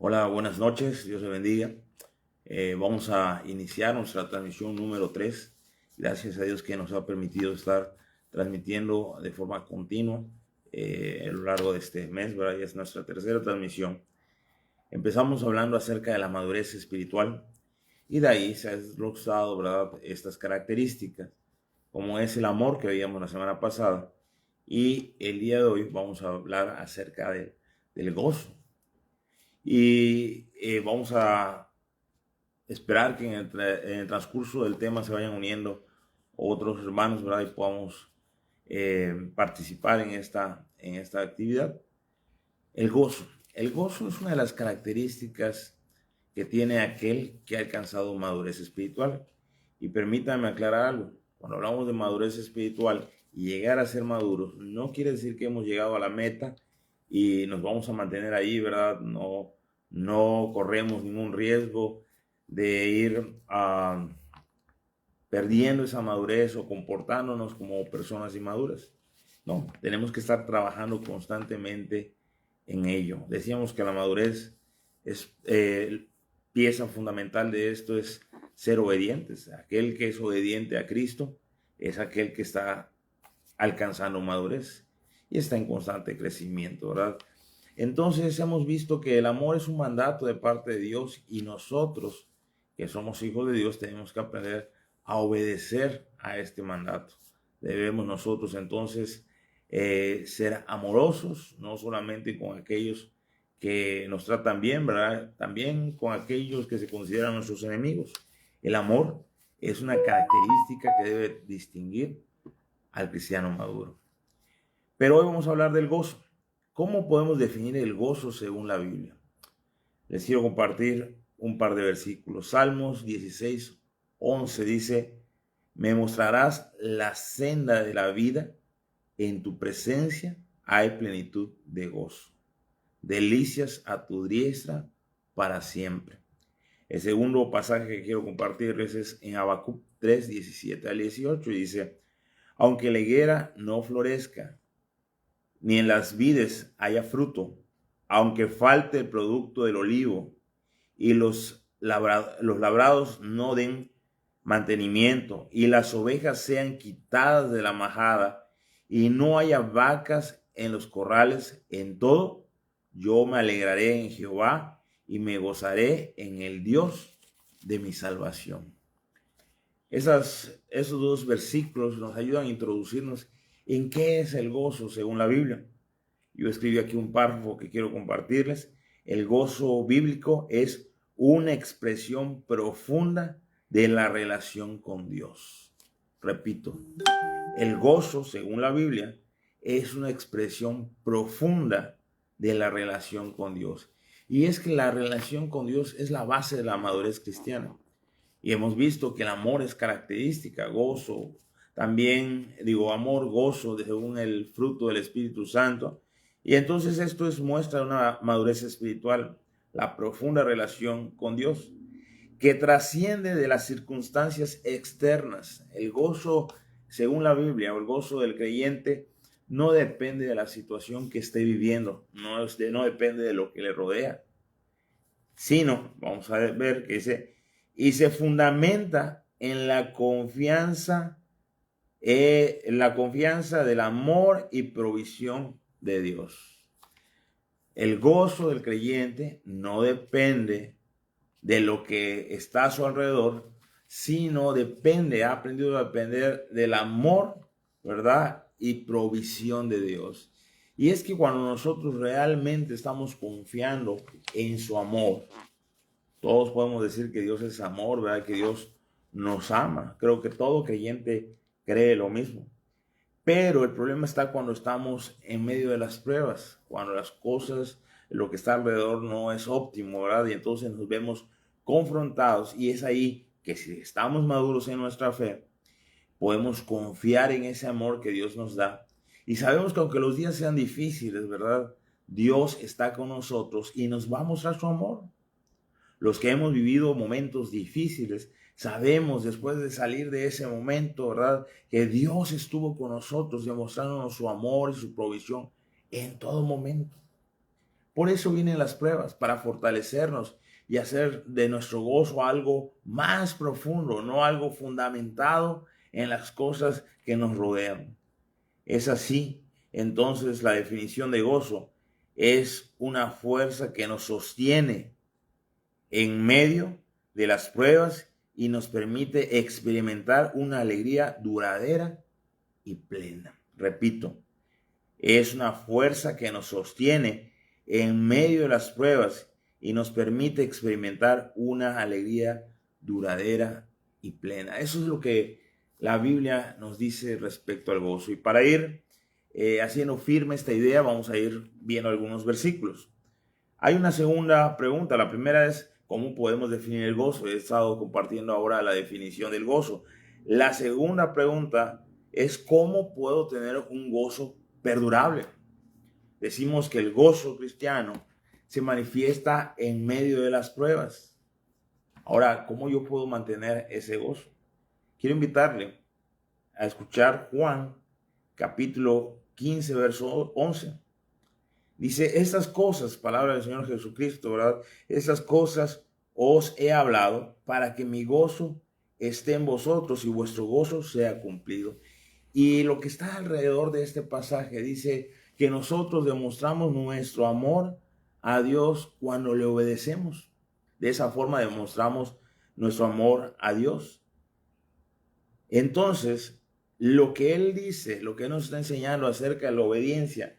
Hola, buenas noches, Dios le bendiga. Vamos a iniciar nuestra transmisión número 3. Gracias a Dios que nos ha permitido estar transmitiendo de forma continua a lo largo de este mes, ¿verdad? Ya es nuestra tercera transmisión. Empezamos hablando acerca de la madurez espiritual y de ahí se han desglosado, ¿verdad?, estas características, como es el amor que veíamos la semana pasada. Y el día de hoy vamos a hablar acerca del gozo. Y vamos a esperar que en el transcurso del tema se vayan uniendo otros hermanos, ¿verdad? Y podamos participar en esta actividad. El gozo. El gozo es una de las características que tiene aquel que ha alcanzado madurez espiritual. Y permítanme aclarar algo. Cuando hablamos de madurez espiritual y llegar a ser maduros, no quiere decir que hemos llegado a la meta y nos vamos a mantener ahí, ¿verdad? No corremos ningún riesgo de ir perdiendo esa madurez o comportándonos como personas inmaduras. No, tenemos que estar trabajando constantemente en ello. Decíamos que la madurez es pieza fundamental de esto es ser obedientes. Aquel que es obediente a Cristo es aquel que está alcanzando madurez y está en constante crecimiento, ¿verdad? Entonces hemos visto que el amor es un mandato de parte de Dios y nosotros, que somos hijos de Dios, tenemos que aprender a obedecer a este mandato. Debemos nosotros entonces ser amorosos, no solamente con aquellos que nos tratan bien, ¿verdad? También con aquellos que se consideran nuestros enemigos. El amor es una característica que debe distinguir al cristiano maduro. Pero hoy vamos a hablar del gozo. ¿Cómo podemos definir el gozo según la Biblia? Les quiero compartir un par de versículos. Salmos 16:11 dice: me mostrarás la senda de la vida, en tu presencia hay plenitud de gozo, delicias a tu diestra para siempre. El segundo pasaje que quiero compartirles es en Habacuc 3:17-18 y dice: aunque la higuera no florezca, ni en las vides haya fruto, aunque falte el producto del olivo y los labrados no den mantenimiento y las ovejas sean quitadas de la majada y no haya vacas en los corrales, en todo yo me alegraré en Jehová y me gozaré en el Dios de mi salvación. Esos dos versículos nos ayudan a introducirnos en qué es el gozo según la Biblia. Yo escribí aquí un párrafo que quiero compartirles. El gozo bíblico es una expresión profunda de la relación con Dios. Repito, el gozo, según la Biblia, es una expresión profunda de la relación con Dios. Y es que la relación con Dios es la base de la madurez cristiana. Y hemos visto que el amor es característica, gozo, también digo amor, gozo, según el fruto del Espíritu Santo. Y entonces esto es muestra de una madurez espiritual, la profunda relación con Dios, que trasciende de las circunstancias externas. El gozo, según la Biblia, o el gozo del creyente, no depende de la situación que esté viviendo, no depende de lo que le rodea, sino, vamos a ver que dice, y se fundamenta en la confianza del amor y provisión de Dios. El gozo del creyente no depende de lo que está a su alrededor, sino ha aprendido a depender del amor, ¿verdad? Y provisión de Dios. Y es que cuando nosotros realmente estamos confiando en su amor, todos podemos decir que Dios es amor, ¿verdad? Que Dios nos ama. Creo que todo creyente cree lo mismo. Pero el problema está cuando estamos en medio de las pruebas, cuando las cosas, lo que está alrededor no es óptimo, ¿verdad? Y entonces nos vemos confrontados y es ahí que si estamos maduros en nuestra fe, podemos confiar en ese amor que Dios nos da. Y sabemos que aunque los días sean difíciles, ¿verdad? Dios está con nosotros y nos va a mostrar su amor. Los que hemos vivido momentos difíciles, sabemos después de salir de ese momento, ¿verdad?, que Dios estuvo con nosotros demostrándonos su amor y su provisión en todo momento. Por eso vienen las pruebas, para fortalecernos y hacer de nuestro gozo algo más profundo, no algo fundamentado en las cosas que nos rodean. Es así, entonces, la definición de gozo es una fuerza que nos sostiene en medio de las pruebas y nos permite experimentar una alegría duradera y plena. Repito, es una fuerza que nos sostiene en medio de las pruebas y nos permite experimentar una alegría duradera y plena. Eso es lo que la Biblia nos dice respecto al gozo. Y para ir haciendo firme esta idea, vamos a ir viendo algunos versículos. Hay una segunda pregunta. La primera es, ¿cómo podemos definir el gozo? He estado compartiendo ahora la definición del gozo. La segunda pregunta es, ¿cómo puedo tener un gozo perdurable? Decimos que el gozo cristiano se manifiesta en medio de las pruebas. Ahora, ¿cómo yo puedo mantener ese gozo? Quiero invitarle a escuchar Juan, capítulo 15, verso 11. Dice, estas cosas, palabra del Señor Jesucristo, ¿verdad? Estas cosas os he hablado para que mi gozo esté en vosotros y vuestro gozo sea cumplido. Y lo que está alrededor de este pasaje dice que nosotros demostramos nuestro amor a Dios cuando le obedecemos. De esa forma demostramos nuestro amor a Dios. Entonces, lo que Él dice, lo que nos está enseñando acerca de la obediencia,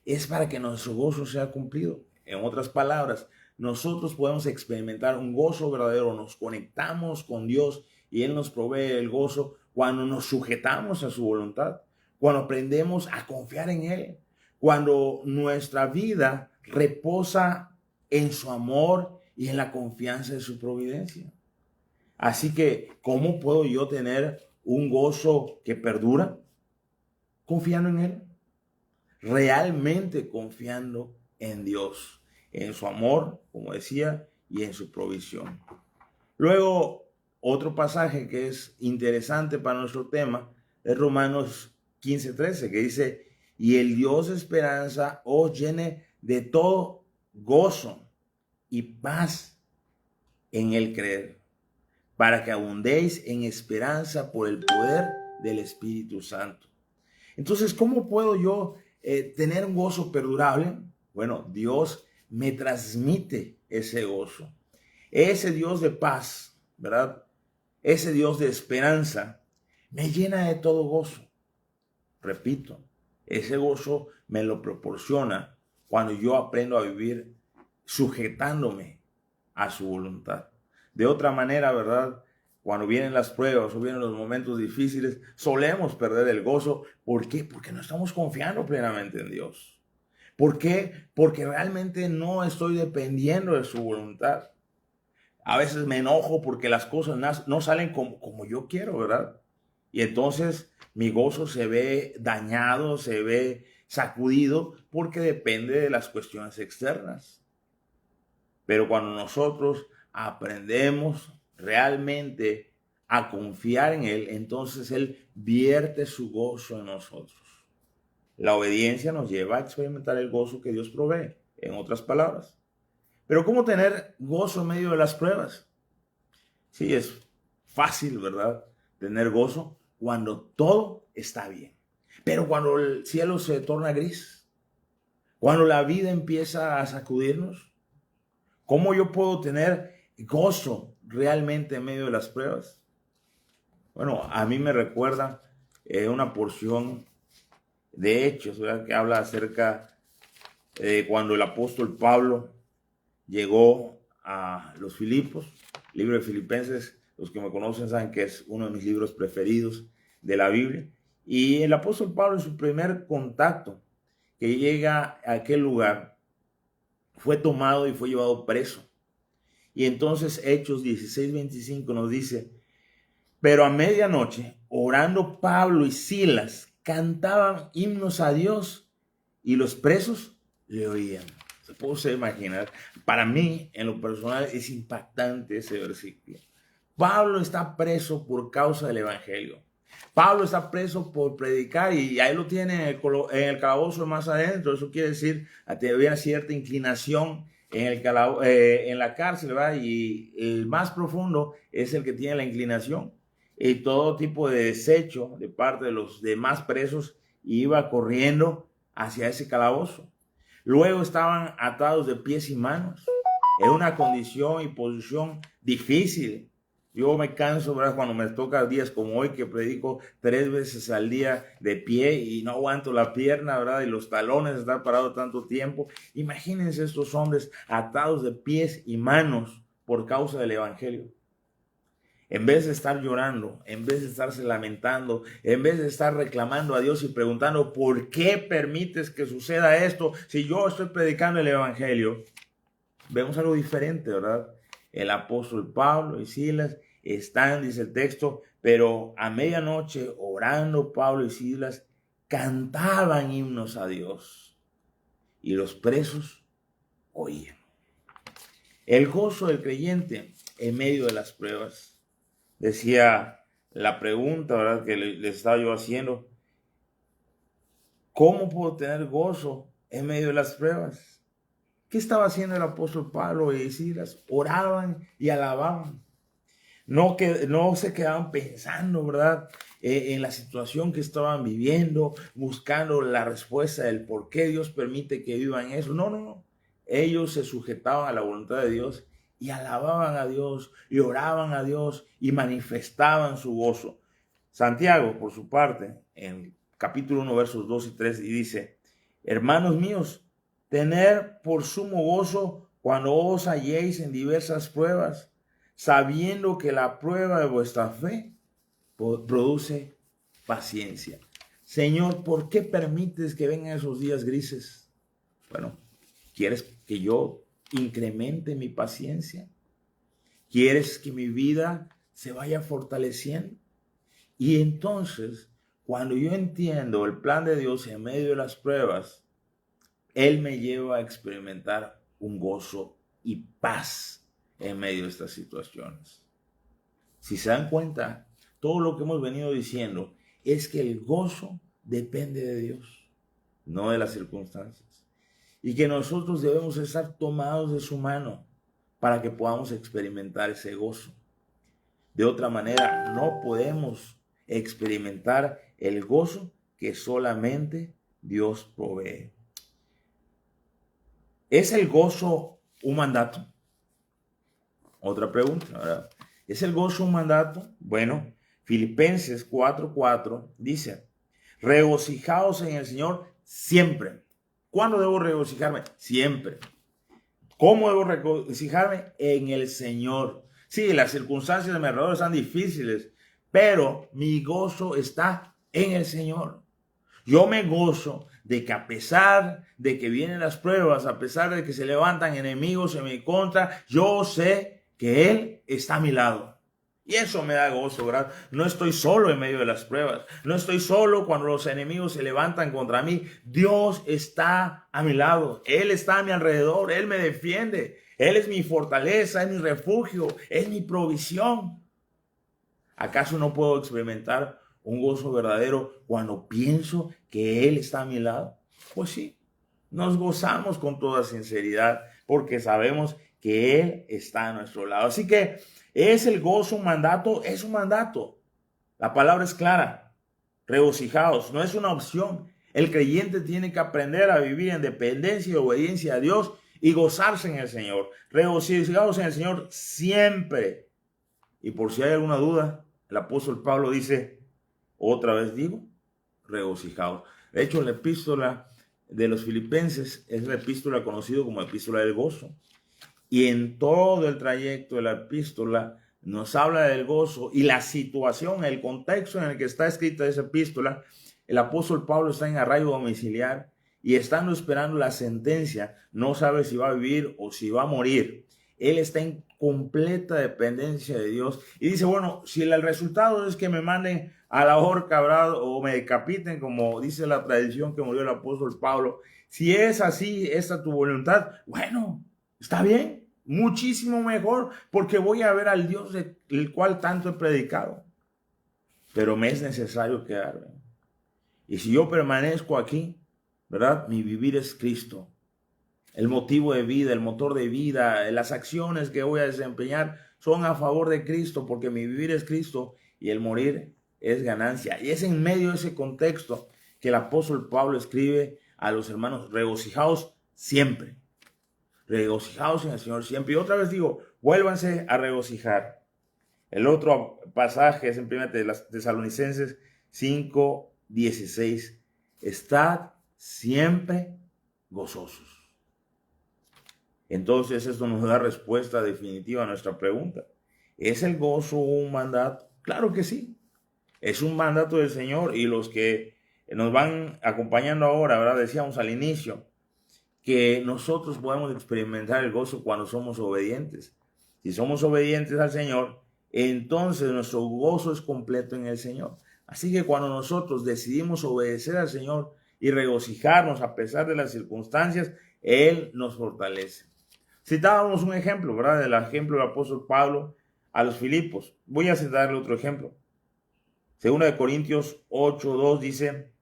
es para que nuestro gozo sea cumplido. En otras palabras, nosotros podemos experimentar un gozo verdadero, nos conectamos con Dios y Él nos provee el gozo cuando nos sujetamos a su voluntad, cuando aprendemos a confiar en Él, cuando nuestra vida reposa en su amor y en la confianza de su providencia. Así que, ¿cómo puedo yo tener un gozo que perdura? Confiando en Él. Realmente confiando en Dios, en su amor, como decía, y en su provisión. Luego, otro pasaje que es interesante para nuestro tema es Romanos 15:13, que dice, y el Dios de esperanza os llene de todo gozo y paz en el creer, para que abundéis en esperanza por el poder del Espíritu Santo. Entonces, ¿cómo puedo yo tener un gozo perdurable? Bueno, Dios me transmite ese gozo. Ese Dios de paz, ¿verdad? Ese Dios de esperanza me llena de todo gozo. Repito, ese gozo me lo proporciona cuando yo aprendo a vivir sujetándome a su voluntad. De otra manera, ¿verdad? Cuando vienen las pruebas o vienen los momentos difíciles, solemos perder el gozo. ¿Por qué? Porque no estamos confiando plenamente en Dios. ¿Por qué? Porque realmente no estoy dependiendo de su voluntad. A veces me enojo porque las cosas no salen como yo quiero, ¿verdad? Y entonces mi gozo se ve dañado, se ve sacudido porque depende de las cuestiones externas. Pero cuando nosotros aprendemos realmente a confiar en Él, entonces Él vierte su gozo en nosotros. La obediencia nos lleva a experimentar el gozo que Dios provee, en otras palabras. Pero ¿cómo tener gozo en medio de las pruebas? Sí, es fácil, ¿verdad? Tener gozo cuando todo está bien. Pero cuando el cielo se torna gris, cuando la vida empieza a sacudirnos, ¿cómo yo puedo tener gozo realmente en medio de las pruebas? Bueno, a mí me recuerda una porción de Hechos, ¿verdad? Que habla acerca de cuando el apóstol Pablo llegó a los Filipos. El libro de Filipenses, los que me conocen saben que es uno de mis libros preferidos de la Biblia. Y el apóstol Pablo, en su primer contacto que llega a aquel lugar, fue tomado y fue llevado preso. Y entonces Hechos 16:25 nos dice, pero a medianoche, orando Pablo y Silas, cantaban himnos a Dios y los presos le oían. Se puede usted imaginar. Para mí, en lo personal, es impactante ese versículo. Pablo está preso por causa del evangelio. Pablo está preso por predicar y ahí lo tiene en el calabozo más adentro. Eso quiere decir que había cierta inclinación en la cárcel, ¿verdad? Y el más profundo es el que tiene la inclinación. Y todo tipo de desecho de parte de los demás presos iba corriendo hacia ese calabozo. Luego estaban atados de pies y manos en una condición y posición difícil. Yo me canso, ¿verdad? Cuando me toca días como hoy que predico 3 veces al día de pie y no aguanto la pierna, ¿verdad? Y los talones estar parado tanto tiempo. Imagínense estos hombres atados de pies y manos por causa del evangelio. En vez de estar llorando, en vez de estarse lamentando, en vez de estar reclamando a Dios y preguntando, ¿por qué permites que suceda esto si yo estoy predicando el evangelio? Vemos algo diferente, ¿verdad? El apóstol Pablo y Silas están, dice el texto, pero a medianoche orando Pablo y Silas cantaban himnos a Dios y los presos oían. El gozo del creyente en medio de las pruebas. Decía la pregunta, ¿verdad?, que les estaba yo haciendo. ¿Cómo puedo tener gozo en medio de las pruebas? ¿Qué estaba haciendo el apóstol Pablo y Silas? Oraban y alababan. No se quedaban pensando, ¿verdad?, en la situación que estaban viviendo, buscando la respuesta del por qué Dios permite que vivan eso. No. Ellos se sujetaban a la voluntad de Dios y alababan a Dios y oraban a Dios y manifestaban su gozo. Santiago, por su parte, en capítulo 1, versos 2 y 3, y dice: hermanos míos, tened por sumo gozo cuando os halléis en diversas pruebas, sabiendo que la prueba de vuestra fe produce paciencia. Señor, ¿por qué permites que vengan esos días grises? Bueno, ¿quieres que yo incremente mi paciencia? ¿Quieres que mi vida se vaya fortaleciendo? Y entonces, cuando yo entiendo el plan de Dios en medio de las pruebas, Él me lleva a experimentar un gozo y paz en medio de estas situaciones. Si se dan cuenta, todo lo que hemos venido diciendo es que el gozo depende de Dios, no de las circunstancias. Y que nosotros debemos estar tomados de su mano para que podamos experimentar ese gozo. De otra manera, no podemos experimentar el gozo que solamente Dios provee. ¿Es el gozo un mandato? Otra pregunta, ¿verdad? ¿Es el gozo un mandato? Bueno, Filipenses 4:4 dice: regocijaos en el Señor siempre. ¿Cuándo debo regocijarme? Siempre. ¿Cómo debo regocijarme? En el Señor. Sí, las circunstancias de mi alrededor están difíciles, pero mi gozo está en el Señor. Yo me gozo de que a pesar de que vienen las pruebas, a pesar de que se levantan enemigos en mi contra, yo sé que Él está a mi lado. Y eso me da gozo, ¿verdad? No estoy solo en medio de las pruebas. No estoy solo cuando los enemigos se levantan contra mí. Dios está a mi lado. Él está a mi alrededor. Él me defiende. Él es mi fortaleza, es mi refugio, es mi provisión. ¿Acaso no puedo experimentar un gozo verdadero cuando pienso que Él está a mi lado? Pues sí, nos gozamos con toda sinceridad porque sabemos que Él está a nuestro lado. Así que, ¿es el gozo un mandato? Es un mandato. La palabra es clara. Regocijaos, no es una opción. El creyente tiene que aprender a vivir en dependencia y obediencia a Dios y gozarse en el Señor. Regocijaos en el Señor siempre. Y por si hay alguna duda, el apóstol Pablo dice, otra vez digo, regocijaos. De hecho, la epístola de los Filipenses es la epístola conocida como epístola del gozo. Y en todo el trayecto de la epístola nos habla del gozo y la situación, el contexto en el que está escrita esa epístola. El apóstol Pablo está en arraigo domiciliar y estando esperando la sentencia, no sabe si va a vivir o si va a morir. Él está en completa dependencia de Dios y dice, bueno, si el resultado es que me manden a la horca, ¿verdad?, o me decapiten, como dice la tradición que murió el apóstol Pablo, si es así, esta tu voluntad, bueno, está bien, muchísimo mejor, porque voy a ver al Dios del cual tanto he predicado. pero me es necesario quedarme. Y si yo permanezco aquí, ¿verdad? Mi vivir es Cristo. El motivo de vida, el motor de vida, las acciones que voy a desempeñar son a favor de Cristo, porque mi vivir es Cristo y el morir es ganancia. Y es en medio de ese contexto que el apóstol Pablo escribe a los hermanos: regocijaos siempre. Regocijaos en el Señor siempre. Y otra vez digo, vuélvanse a regocijar. El otro pasaje es en 1 Tesalonicenses 5:16. Estad siempre gozosos. Entonces esto nos da respuesta definitiva a nuestra pregunta. ¿Es el gozo un mandato? Claro que sí. Es un mandato del Señor, y los que nos van acompañando ahora, ¿verdad? Decíamos al inicio que nosotros podemos experimentar el gozo cuando somos obedientes. Si somos obedientes al Señor, entonces nuestro gozo es completo en el Señor. Así que cuando nosotros decidimos obedecer al Señor y regocijarnos a pesar de las circunstancias, Él nos fortalece. Citábamos un ejemplo, ¿verdad? Del ejemplo del apóstol Pablo a los Filipos. Voy a citarle otro ejemplo. Segunda de Corintios 8:2 dice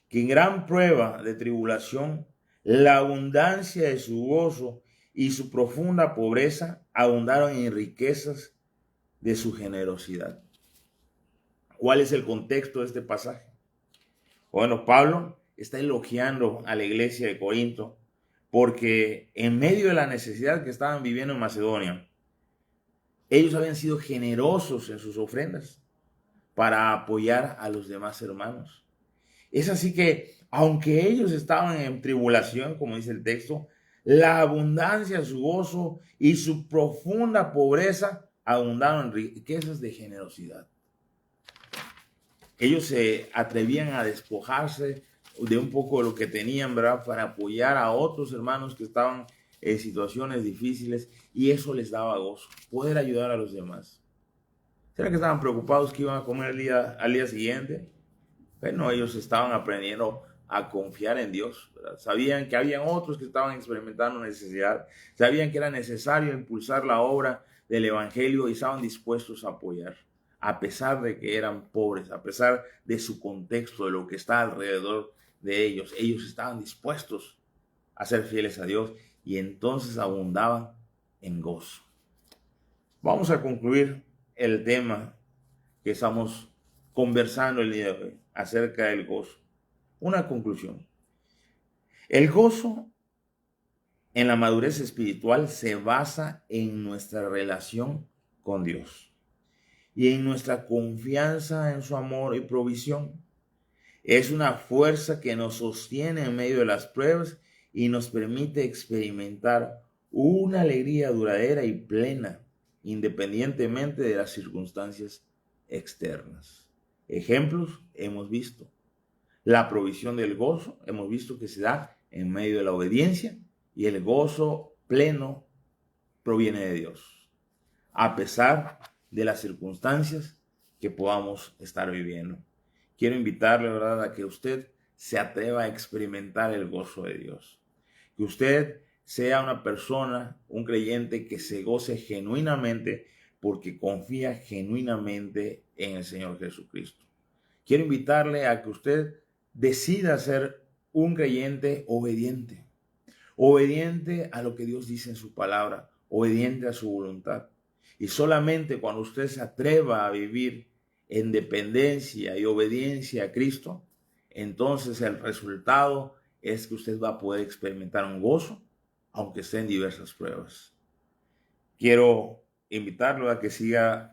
que en gran prueba de tribulación, la abundancia de su gozo y su profunda pobreza abundaron en riquezas de su generosidad. ¿Cuál es el contexto de este pasaje? Bueno, Pablo está elogiando a la iglesia de Corinto porque en medio de la necesidad que estaban viviendo en Macedonia, ellos habían sido generosos en sus ofrendas para apoyar a los demás hermanos. Es así que, aunque ellos estaban en tribulación, como dice el texto, la abundancia, su gozo y su profunda pobreza abundaron en riquezas de generosidad. Ellos se atrevían a despojarse de un poco de lo que tenían, ¿verdad?, para apoyar a otros hermanos que estaban en situaciones difíciles, y eso les daba gozo, poder ayudar a los demás. ¿Será que estaban preocupados que iban a comer al día siguiente? Bueno, ellos estaban aprendiendo a confiar en Dios, ¿verdad? Sabían que habían otros que estaban experimentando necesidad, sabían que era necesario impulsar la obra del evangelio y estaban dispuestos a apoyar, a pesar de que eran pobres, a pesar de su contexto, de lo que está alrededor de ellos. Ellos estaban dispuestos a ser fieles a Dios, y entonces abundaban en gozo. Vamos a concluir el tema que estamos conversando el día de hoy acerca del gozo. Una conclusión. El gozo en la madurez espiritual se basa en nuestra relación con Dios y en nuestra confianza en su amor y provisión. Es una fuerza que nos sostiene en medio de las pruebas y nos permite experimentar una alegría duradera y plena, independientemente de las circunstancias externas. Ejemplos hemos visto. La provisión del gozo hemos visto que se da en medio de la obediencia, y el gozo pleno proviene de Dios, a pesar de las circunstancias que podamos estar viviendo. Quiero invitarle, ¿verdad?, a que usted se atreva a experimentar el gozo de Dios. Que usted sea una persona, un creyente que se goce genuinamente porque confía genuinamente en el Señor Jesucristo. Quiero invitarle a que usted decida ser un creyente obediente. Obediente a lo que Dios dice en su palabra, obediente a su voluntad. Y solamente cuando usted se atreva a vivir en dependencia y obediencia a Cristo, entonces el resultado es que usted va a poder experimentar un gozo, aunque esté en diversas pruebas. Quiero invitarlo a que sigan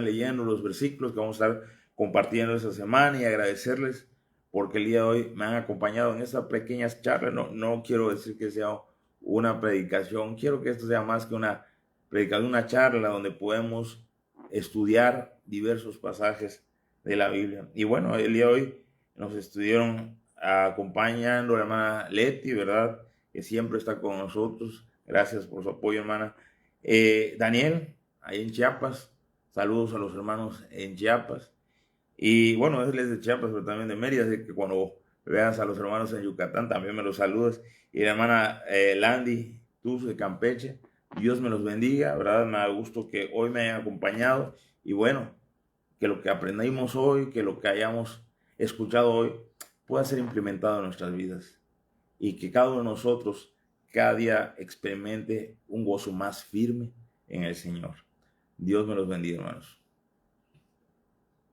leyendo los versículos que vamos a estar compartiendo esta semana, y agradecerles porque el día de hoy me han acompañado en esta pequeña charla. No quiero decir que sea una predicación, quiero que esto sea más que una predicación, una charla donde podemos estudiar diversos pasajes de la Biblia. Y bueno, el día de hoy nos estuvieron acompañando la hermana Leti, ¿verdad?, que siempre está con nosotros. Gracias por su apoyo, hermana. Daniel, ahí en Chiapas, saludos a los hermanos en Chiapas. Y bueno, él es de Chiapas, pero también de Mérida, así que cuando veas a los hermanos en Yucatán, también me los saludas. Y la hermana Landy, tú de Campeche, Dios me los bendiga, ¿verdad? Me da gusto que hoy me hayan acompañado. Y bueno, que lo que aprendimos hoy, que lo que hayamos escuchado hoy, pueda ser implementado en nuestras vidas y que cada uno de nosotros cada día experimente un gozo más firme en el Señor. Dios me los bendiga, hermanos.